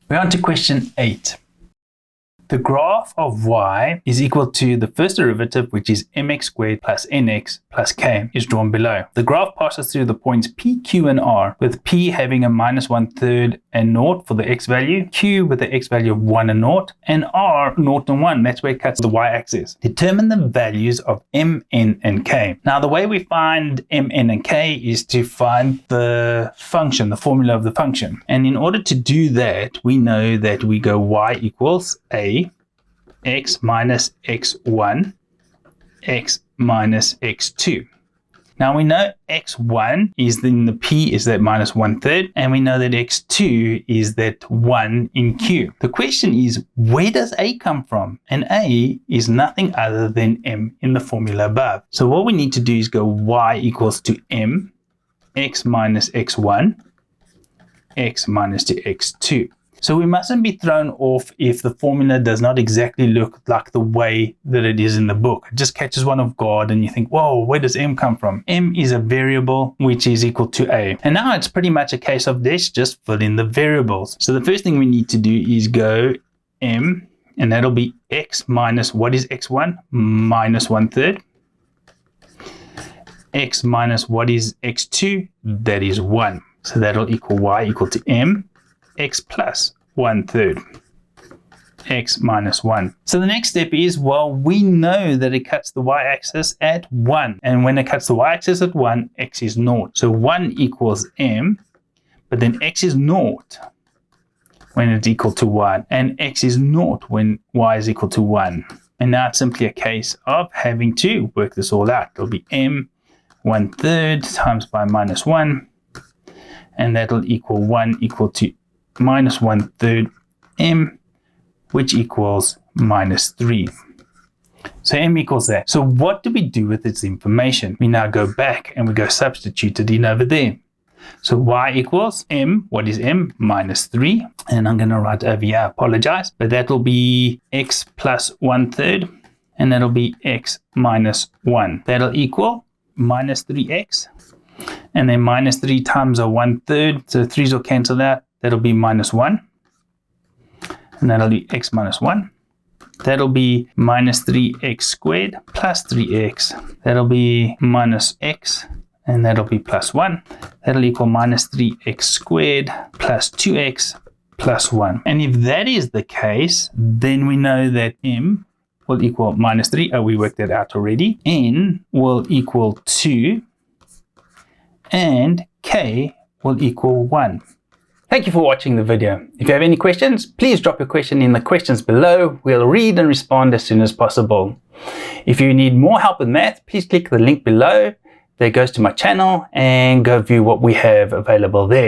We're on to question 8. The graph of y is equal to the first derivative, which is mx squared plus nx plus k, is drawn below. The graph passes through the points p, q, and r, with p having a minus 1/3 and 0 for the x value, q with the x value of 1 and 0, and r 0 and 1. That's where it cuts the y-axis. Determine the values of m, n, and k. Now, the way we find m, n, and k is to find the function, the formula of the function. And in order to do that, we know that we go y equals a x minus x1, x minus x2. Now we know x1 is in the p is that minus 1/3, and we know that x2 is that 1 in q. The question is, where does a come from? And a is nothing other than m in the formula above. So what we need to do is go y equals to m, x minus x1, x minus to x2. So we mustn't be thrown off if the formula does not exactly look like the way that it is in the book. It just catches one off guard and you think, whoa, where does m come from? M is a variable which is equal to a. And now it's pretty much a case of this, just fill in the variables. So the first thing we need to do is go m, and that'll be x minus, what is x1? Minus 1/3. X minus, what is x2? That is 1. So that'll equal y equal to m, x plus 1/3, x minus 1. So the next step is, well, we know that it cuts the y-axis at 1. And when it cuts the y-axis at 1, x is 0. So 1 equals m, but then x is 0 when it's equal to 1. And x is 0 when y is equal to 1. And now it's simply a case of having to work this all out. It'll be m 1/3 times by minus 1. And that'll equal 1 equal to minus 1/3 m, which equals minus 3. So m equals that. So what do we do with this information? We now go back and we go substitute it in over there. So y equals m, what is m? Minus 3. And I'm going to write over here, I apologize, but that'll be x plus 1/3, and that'll be x minus 1. That'll equal minus 3x, and then minus 3 times a 1/3, so 3's will cancel out. That'll be minus 1, and that'll be x minus 1. That'll be minus 3x squared plus 3x. That'll be minus x, and that'll be plus 1. That'll equal minus 3x squared plus 2x plus 1. And if that is the case, then we know that m will equal minus 3. Oh, we worked that out already. N will equal 2, and k will equal 1. Thank you for watching the video. If you have any questions, please drop your question in the questions below. We'll read and respond as soon as possible. If you need more help with math, please click the link below that goes to my channel and go view what we have available there.